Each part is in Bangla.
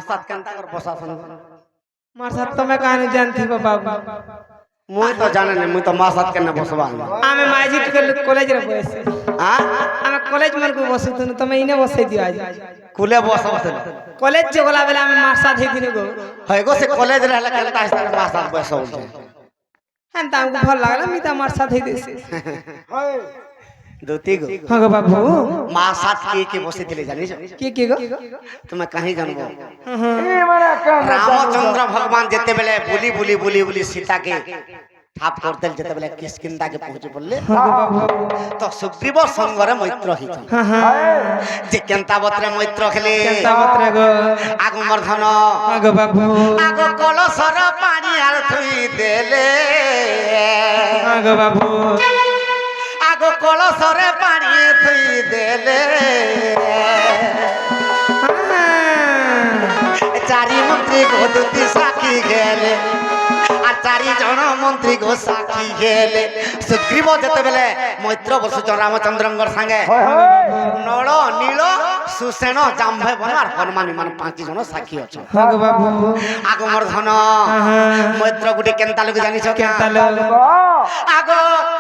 সাথ কেনতা কর প্রশাসন মার সাথ তুমি কাহিনী জানতি বাবু মুই তো জানে না মুই তো মা সাথ কেন বসবা আমি মাঝি কলেজ রে বসে হ্যাঁ আমি কলেজ মান কো বসে তুমি ইনে বসাই দিও আজ কুলে বস বসে কলেজ যে গলা বেলা আমি মার সাথ দিন গো হয় গো সে কলেজ রে হলা কেনতা আসলে মা সাথ বসে বলছে হ্যাঁ তা আমাকে ভালো লাগলো আমি তো আমার সাথে দিছি দুতি গো হ্যাঁ গো বাবু মা সাথ কি বসে দিলে জানিস কি গো তুমি কাহি জানবো রামচন্দ্র ভগবান যেতে বেলে বুলি বুলি বুলি বুলি সীতাকে ঠাপ করতে যেতে বেলে কিষ্কিন্ধাকে পৌঁছে বললে তো সুগ্রীব সঙ্গরে মৈত্র হিত যে কেন্তাবত্রে মৈত্র খেলে কেন্তাবত্রে গো আগমর্ধন গো বাবু আগ কলসর পানি আর থুই দেলে গো বাবু আগ কলসরে পানি থুই দেলে চারি মন্ত্রী গো দুটি সাক্ষী গেলে আর চারি জন মন্ত্রী গো সাক্ষী গেলে সুগ্রীব যেতেবেলে মৈত্র বসুচ রামচন্দ্রঙ্গর সাঙ্গে নল নীল সুসেন জাম্ভে বন আর হনুমান মানে 5 জন সাক্ষী অছ আগমর্ধন মৈত্র গুটি কেনতা লোক জানিছ কেনতা লোক আগ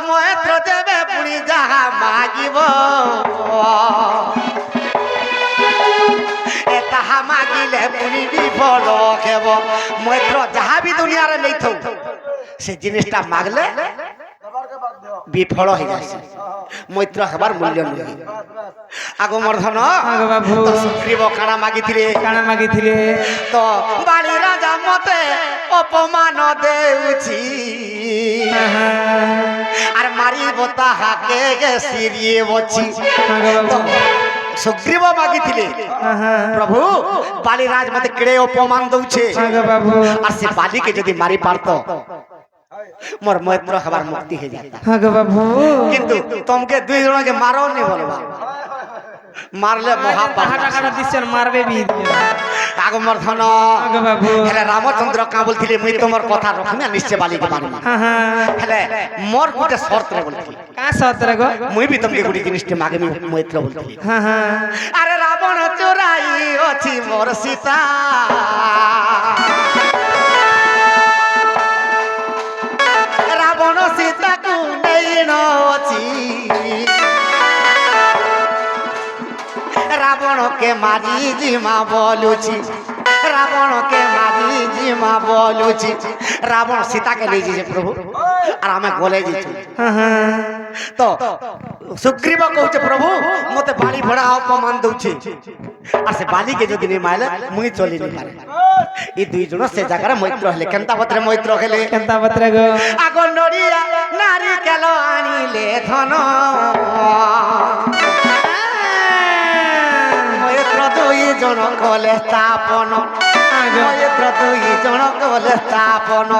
মৈত্র দেবে পুনি যাহা মাগিব তাহা মাগিলে পুনি বিফল হেব মৈত্র যাহা বি দুনিয়ারে নেই থাও সে জিনিসটা মাগলে বিফল হয়ে যাচ্ছে মৈত্র হবার মূল্য নেই আগমর্ধন তো সুগ্রীব কাଣା মাগিଥିଲେ তো বালি রাজা মতে অপমান দেউছি আর মারিব তাহাকে সিরিয়ে বছি সুগ্রীব মাগিଥିଲେ প্রভু বালিরাজ মতে কেড়ে অপমান দউছে আর সে বালিকে যদি মারি পারত মোর মৈত্র হবার মুক্তি হয়ে যেত কিন্তু তোমকে 2 জনকে মারো নি বলবা মারলে মহা টাকা দিছেন মারবে বি আগমর্ধন হেলে রামচন্দ্র কা বলছিলে মুই তোমার কথা রখনা নিশ্চয় বালিকে মারবা হেলে মোর গুটে শর্ত রে বলছি কা শর্ত রে গো মুই বি তোমকে গুটি জিনিসটি মাগে মৈত্র বলছি আরে রাবণ চোরাই অছি মোর সীতা রাবণ সীতাকু নেই নছি রাবণকে মারি জিমা বলুছি রাবণকে মারি জিমা বলুছি রাবণ সীতাকে নিয়ে যাচ্ছে প্রভু আর আমি গলে যাচ্ছি তো সুগ্রীব কହୁছে প্রভু মতে বালি ভড়া অপমান দউছে আর সে বালিকে যদি নি মাইলে মুই চলি নি পারে এই 2 জন সে জায়গায় মৈত্র হলে কেন্তাবত্রে মৈত্র খেলে কেন্তাবত্রে গো আগ নড়িয়া নারী কেল আনিলে ধন মৈত্র 2 জন কলে স্থাপন মৈত্র 2 জন কলে স্থাপন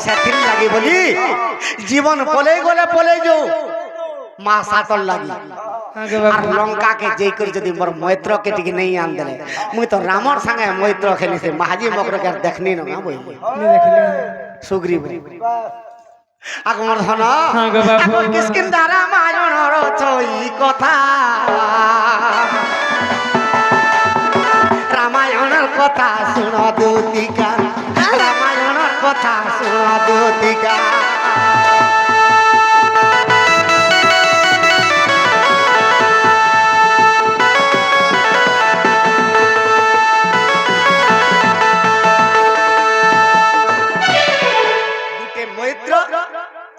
সেথির লাগি বলি জীবন পলে গলে পলে যাও মা সাতর লাগি আর লঙ্কা के जय कर जदी मोर मৈত্র के टिके नहीं आन देले मुई तो रामर संगे मৈত্র खेली से महाजी मकर के देखनी न बोई नी देखले सुग्रीव আগমর্ধন এখন কিষ্কিন্ধা রামায়ণর চই কথা রামায়ণের কথা শুন দুতিকা রামায়ণের কথা শুন দুতিকা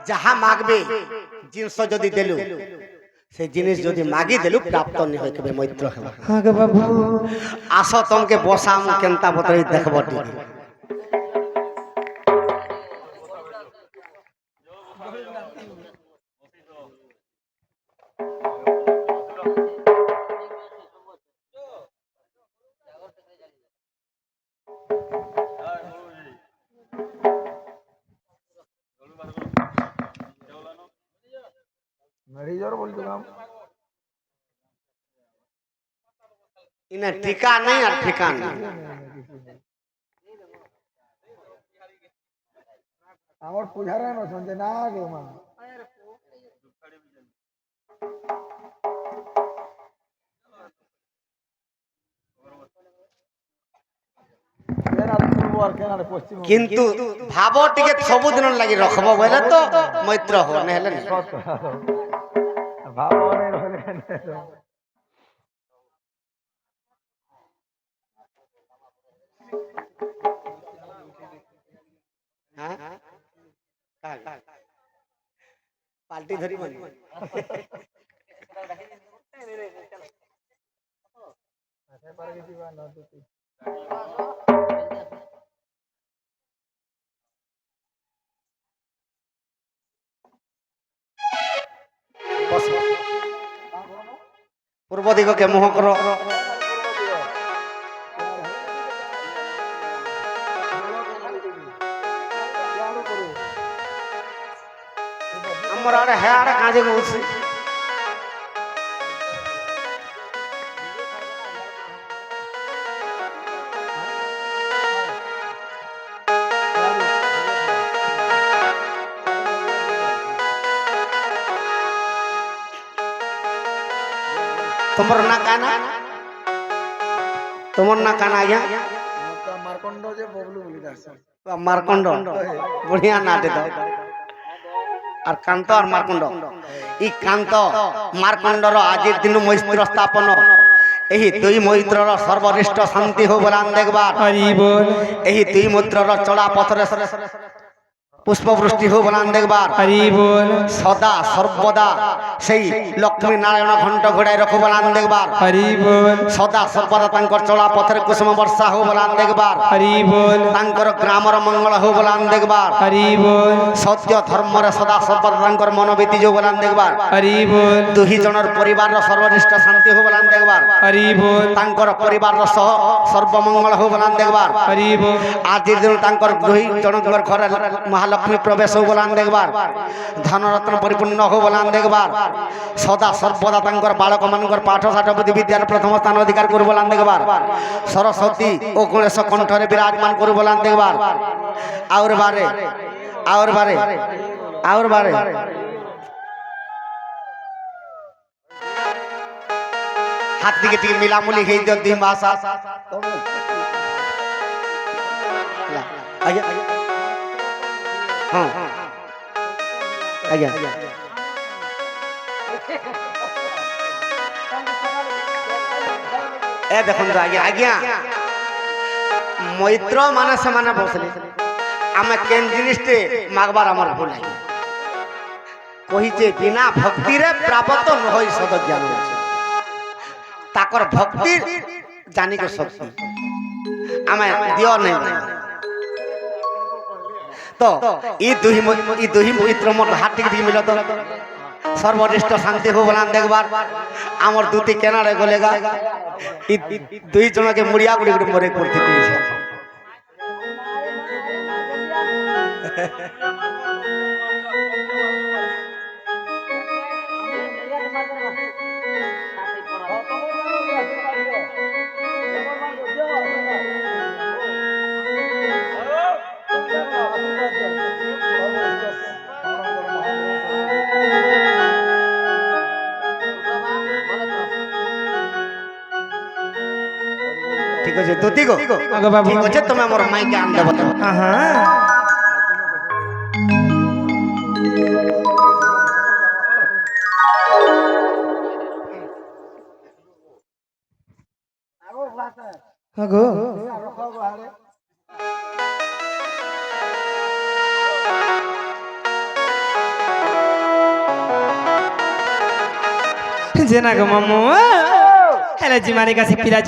যাহা মাগবে জিনিস যদি দেলু সেই জিনিস যদি মাগি দেলু প্রাপ্ত নি হই কেবে মৈত্র হেবা হ্যাঁ গো বাবু আস তমকে বসাম কেনতা বতই দেখব টিকে इन्हें टीका नहीं और ठिकाना আমার পূজারে না শুনছে না গো মা রখবো আর কেনারে পশ্চিম কিন্তু ভাব টিকে ସବୁଦିନ লাগি রখব বলে তো মৈত্র হো নহলে না। ভাব অনেক হলে হ্যাঁ পাল্টি ধরি বলি পূর্ব দিগকে মোহ কর। আমার আরে হ্যাঁ আরে কাজে বলছি তোমার না কানা তোমার না কানা আজ্ঞা মারকন্ড যে ববলু বলি দাস মারকন্ড বঢ়িয়া নাটে দাও আর কান্ত আর মারকন্ড ই কান্ত মারকন্ডর আজির দিন মৈত্র স্থাপন ଏହି ଦୁଇ ମୈତ୍ରର ସର୍ବନିଷ୍ଠ ଶାନ୍ତି ହଉ ବୋଲି ଆମେ ଦେଖିବା। ଏହି ଦୁଇ ମୈତ୍ରର ଚଳା ପଥରେ পুষ্পবৃষ্টি হো বলান দেখবার সদা সর্বদা সেই লক্ষ্মী নারায়ণ ঘণ্ট ঘোড়ায় রখো বলান দেখবার সদা সর্বদা তাঙ্কর চলা পথের কুসুম বর্ষা হো বলান দেখবার তাঙ্কর গ্রামর মঙ্গল হো বলান দেখবার সত্য ধর্মরে সদা সর্বদা তাঙ্কর মনোবীতি যো বলান দেখবার দুহি জনের পরিবারর সর্বনিষ্ঠ শান্তি হো বলান দেখবার তাঙ্কর পরিবারর সহ সর্বমঙ্গল হো বলান দেখবার আজির দিন তাঙ্কর দুহি জনকর ঘরে মহালক্ষ্মী প্রবেশ হো বলান দেখবার ধনরত্ন পরিপূর্ণ হো বলান দেখবার সদা সর্বদা তাঙ্কর বালক মানকর পাঠ সাঠ বুদ্ধি বিদ্যার প্রথম স্থান অধিকার করু বলান দেখবার সরস্বতী ও গণেশ কণ্ঠরে বিরাজমান করু বলান দেখবার আউর বারে আউর বারে আউর বারে হাত দিকে টিকে মিলামুলি হয়ে দিও দুই মাস আজ্ঞা হ্যাঁ আজ্ঞা এ দেখুন তো আজ্ঞা আজ্ঞা মৈত্র মানে সেমানে বসলে আমি কেন জিনিসটে মাগবার আমার ভুল আজ্ঞা কহিছে বিনা ভক্তিরে প্রাপ্ত নহই সদ জ্ঞান তাকর ভক্তির জানিকে শক্তি আমি দিও নেই তো ই দুহি মৈত্র মোর হাত থেকে দিয়ে মিলত সর্বনিষ্ঠ শান্তি হো বলান দেখবার আমার দুটি কেনারে গলে গা ই দুই জনকে মুড়িয়া গুড়ি গুড়ি মরে করতে দিয়েছে ঠিক আছে দুটি গো ঠিক আছে তুমি আমার মাইকে আন দেব জেনা গো মামু হেলে জিমারি কাছে পিরা